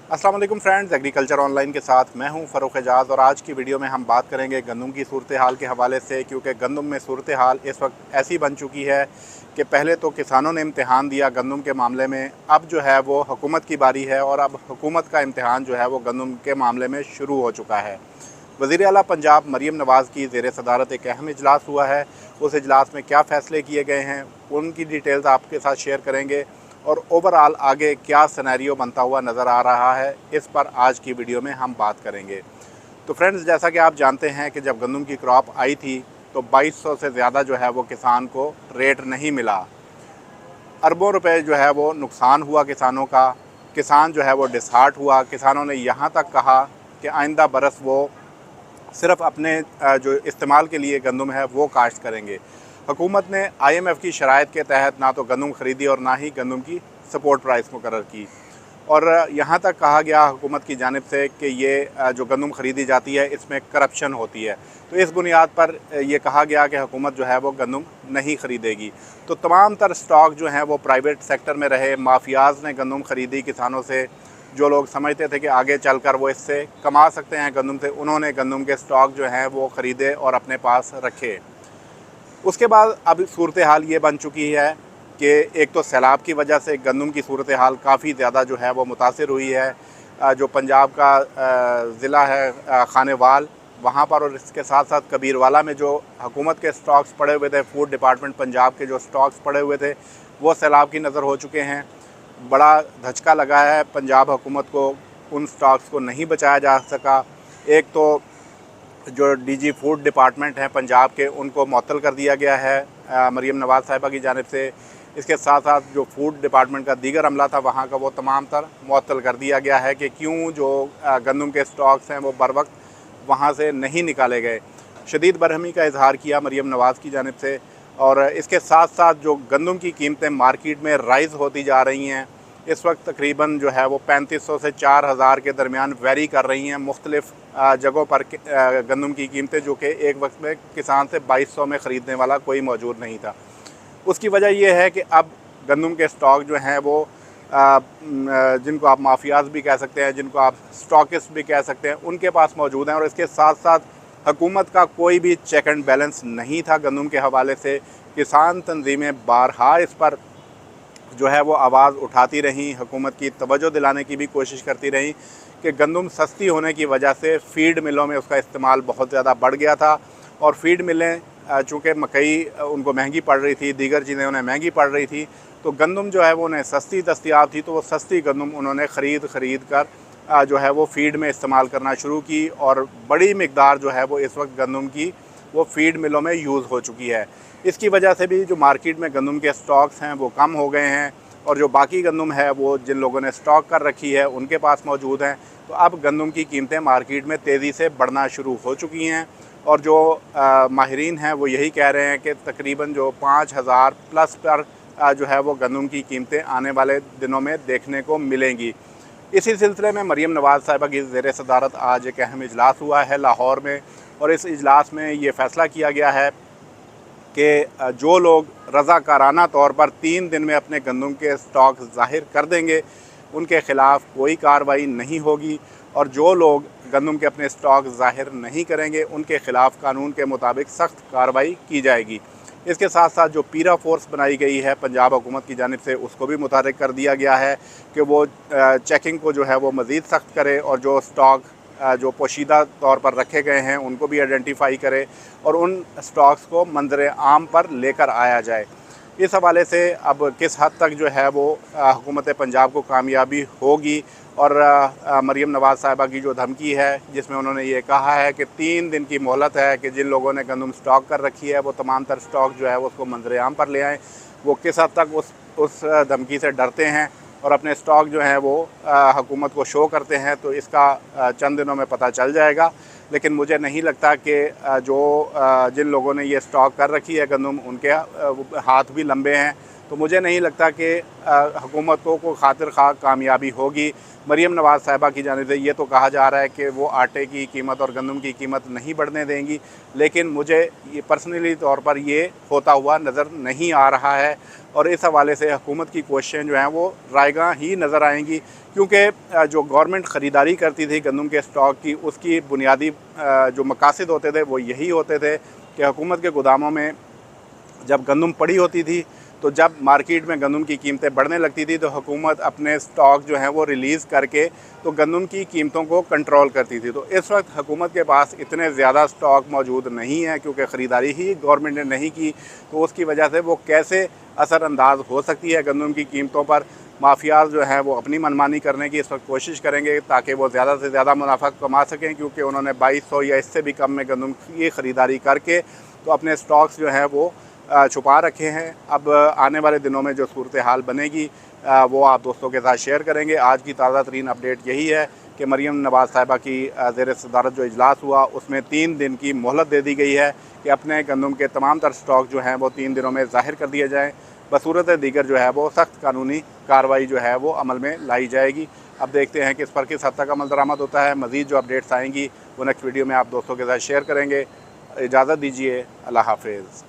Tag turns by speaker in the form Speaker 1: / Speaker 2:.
Speaker 1: अस्सलाम वालेकुम friends, agriculture online के साथ मैं हूं फ़रूख एजाज़। और आज की वीडियो में हम बात करेंगे गंदम की सूरत हाल के हवाले से, क्योंकि गंदम में सूरत हाल इस वक्त ऐसी बन चुकी है कि पहले तो किसानों ने इम्तिहान दिया गंदम के मामले में, अब जो है वो हुकूमत की बारी है और अब हुकूमत का इम्तिहान जो है वो गंदम के मामले में शुरू हो चुका है। वज़ीर आला पंजाब मरीम नवाज़ की ज़ेर सदारत एक अहम इजलास हुआ है। उस इजलास में क्या फ़ैसले किए गए हैं उनकी डिटेल्स आपके साथ शेयर करेंगे और ओवरऑल आगे क्या सिनेरियो बनता हुआ नज़र आ रहा है, इस पर आज की वीडियो में हम बात करेंगे। तो फ्रेंड्स, जैसा कि आप जानते हैं कि जब गंदम की क्रॉप आई थी तो 2200 से ज़्यादा जो है वो किसान को रेट नहीं मिला। अरबों रुपए जो है वो नुकसान हुआ किसानों का। किसान जो है वो डिसहार्ट हुआ। किसानों ने यहाँ तक कहा कि आइंदा बरस वो सिर्फ अपने जो इस्तेमाल के लिए गंदम है वो काश्त करेंगे। हुकूमत ने IMF की शराइत के तहत ना तो गंदम ख़रीदी और ना ही गंदम की सपोर्ट प्राइस मुकर्रर की। और यहाँ तक कहा गया हुकूमत की जानिब से कि ये जो गंदम ख़रीदी जाती है इसमें करप्शन होती है। तो इस बुनियाद पर ये कहा गया कि हुकूमत जो है वो गंदम नहीं ख़रीदेगी। तो तमाम तर स्टॉक जो हैं वो प्राइवेट सेक्टर में रहे। माफियाज़ ने गंदम ख़रीदी किसानों से। जो लोग समझते थे कि आगे चलकर वो इससे कमा सकते हैं गंदम से, उन्होंने गंदम के स्टॉक जो हैं वो ख़रीदे और अपने पास रखे। उसके बाद अब सूरत हाल ये बन चुकी है कि एक तो सैलाब की वजह से गंदम की सूरत हाल काफ़ी ज़्यादा जो है वो मुतासिर हुई है। जो पंजाब का ज़िला है खानेवाल, वहाँ पर, और इसके साथ साथ कबीरवाला में जो हुकूमत के स्टॉक्स पड़े हुए थे, फूड डिपार्टमेंट पंजाब के जो स्टॉक्स पड़े हुए थे वो सैलाब की नज़र हो चुके हैं। बड़ा धचका लगा है पंजाब हुकूमत को, उन स्टॉक्स को नहीं बचाया जा सका। एक तो जो DG फूड डिपार्टमेंट हैं पंजाब के, उनको मअतल कर दिया गया है मरीम नवाज़ साहिबा की जानिब से। इसके साथ साथ जो फूड डिपार्टमेंट का दीगर अमला था वहाँ का, वो तमाम तर मअतल कर दिया गया है कि क्यों जो गंदम के स्टॉक्स हैं वो बर वक्त वहाँ से नहीं निकाले गए। शदीद बरहमी का इजहार किया मरीम नवाज़ की जानिब से। और इसके साथ साथ जो गंदम की कीमतें मार्केट में राइज़ होती जा रही हैं, इस वक्त तकरीबन जो है वो 3500 से 4000 के दरमियान वेरी कर रही हैं मुख्तलिफ़ जगहों पर गंदम की कीमतें, जो कि एक वक्त में किसान से 2200 में ख़रीदने वाला कोई मौजूद नहीं था। उसकी वजह यह है कि अब गंदम के स्टॉक जो हैं वो जिनको आप माफियाज भी कह सकते हैं, जिनको आप स्टॉकिस्ट भी कह सकते हैं, उनके पास मौजूद हैं। और इसके साथ साथ हुकूमत का कोई भी चेक एंड बैलेंस नहीं था गंदम के हवाले से। किसान तंजीमें बारहा इस पर जो है वो आवाज़ उठाती रहीं, हुकूमत की तवज्जो दिलाने की भी कोशिश करती रहीं कि गंदम सस्ती होने की वजह से फ़ीड मिलों में उसका इस्तेमाल बहुत ज़्यादा बढ़ गया था। और फ़ीड मिलें चूँकि मकई उनको महंगी पड़ रही थी, दीगर चीज़ें उन्हें महंगी पड़ रही थी, तो गंदम जो है वो उन्हें सस्ती दस्तियाब थी, तो वो सस्ती गंदम उन्होंने ख़रीद कर जो है वो फ़ीड में इस्तेमाल करना शुरू की। और बड़ी मिकदार जो है वो इस वक्त गंदम की वो फ़ीड मिलों में यूज़ हो चुकी है। इसकी वजह से भी जो मार्केट में गंदम के स्टॉक्स हैं वो कम हो गए हैं, और जो बाकी गंदम है वो जिन लोगों ने स्टॉक कर रखी है उनके पास मौजूद हैं। तो अब गंदम की कीमतें मार्केट में तेज़ी से बढ़ना शुरू हो चुकी हैं। और जो माहिरीन हैं वो यही कह रहे हैं कि तकरीबन जो 5000 प्लस पर जो है वो गंदम की कीमतें आने वाले दिनों में देखने को मिलेंगी। इसी सिलसिले में मरीम नवाज़ साहिबा की ज़ेर सदारत आज एक अहम इजलास हुआ है लाहौर में, और इस इजलास में ये फ़ैसला किया गया है कि जो लोग रज़ाकाराना तौर पर 3 दिन में अपने गंदम के स्टॉक ज़ाहिर कर देंगे उनके ख़िलाफ़ कोई कार्रवाई नहीं होगी, और जो लोग गंदम के अपने स्टॉक ज़ाहिर नहीं करेंगे उनके ख़िलाफ़ कानून के मुताबिक सख्त कार्रवाई की जाएगी। इसके साथ साथ जो पीरा फोर्स बनाई गई है पंजाब हुकूमत की जानिब से, उसको भी मुतहर्रिक कर दिया गया है कि वो चेकिंग को जो है वो मज़ीद सख्त करे, और जो स्टॉक जो पोशीदा तौर पर रखे गए हैं उनको भी आइडेंटिफाई करे और उन स्टॉक्स को मंजर आम पर लेकर आया जाए। इस हवाले से अब किस हद तक जो है वो हुकूमत पंजाब को कामयाबी होगी, और मरीम नवाज़ साहिबा की जो धमकी है जिसमें उन्होंने ये कहा है कि 3 दिन की मोहलत है कि जिन लोगों ने गंदम स्टॉक कर रखी है वो तमाम तर स्टॉक जो है वो उसको मंजर आम पर ले आएँ, वो किस हद तक उस धमकी से डरते हैं और अपने स्टॉक जो हैं वो हुकूमत को शो करते हैं, तो इसका चंद दिनों में पता चल जाएगा। लेकिन मुझे नहीं लगता कि जिन लोगों ने ये स्टॉक कर रखी है गंदम, उनके हाथ भी लंबे हैं, तो मुझे नहीं लगता कि हुकूमतों को खातिर खा कामयाबी होगी। मरीम नवाज़ साहिबा की जानिब से ये तो कहा जा रहा है कि वो आटे की कीमत और गंदम की कीमत नहीं बढ़ने देंगी, लेकिन मुझे ये पर्सनली तौर पर ये होता हुआ नज़र नहीं आ रहा है। और इस हवाले से हुकूमत की कोशिशें जो हैं वो रायगां ही नज़र आएंगी, क्योंकि जो गवर्नमेंट ख़रीदारी करती थी गंदम के स्टॉक की, उसकी बुनियादी जो मकासद होते थे वो यही होते थे कि हुकूमत के गोदामों में जब गंदम पड़ी होती थी, तो जब मार्केट में गंदम की कीमतें बढ़ने लगती थी तो हुकूमत अपने स्टॉक जो हैं वो रिलीज़ करके तो गंदम की कीमतों को कंट्रोल करती थी। तो इस वक्त हुकूमत के पास इतने ज़्यादा स्टॉक मौजूद नहीं है, क्योंकि ख़रीदारी ही गवर्नमेंट ने नहीं की, तो उसकी वजह से वो कैसे असरअंदाज हो सकती है गंदम की कीमतों पर। माफियाज जो हैं वो अपनी मनमानी करने की इस वक्त कोशिश करेंगे ताकि वो ज़्यादा से ज़्यादा मुनाफा कमा सकें, क्योंकि उन्होंने 2200 या इससे भी कम में गंदम की ख़रीदारी करके तो अपने स्टॉक्स जो हैं वो छुपा रखे हैं। अब आने वाले दिनों में जो सूरत हाल बनेगी वो आप दोस्तों के साथ शेयर करेंगे। आज की ताज़ा तरीन अपडेट यही है कि मरीम नवाज़ साहिबा की ज़ेर सदारत जो इजलास हुआ उसमें 3 दिन की मोहलत दे दी गई है कि अपने गंदम के तमाम तर स्टॉक जो हैं वो 3 दिनों में ज़ाहिर कर दिए जाएँ। बसूरत दीगर जो है वो सख्त कानूनी कार्रवाई जो है वो अमल में लाई जाएगी। अब देखते हैं कि इस पर किस हद तक अमल दरामद होता है। मज़ीद जो अपडेट्स आएंगी वो नेक्स्ट वीडियो में आप दोस्तों के साथ शेयर करेंगे। इजाज़त दीजिए, अल्लाह हाफ़िज़।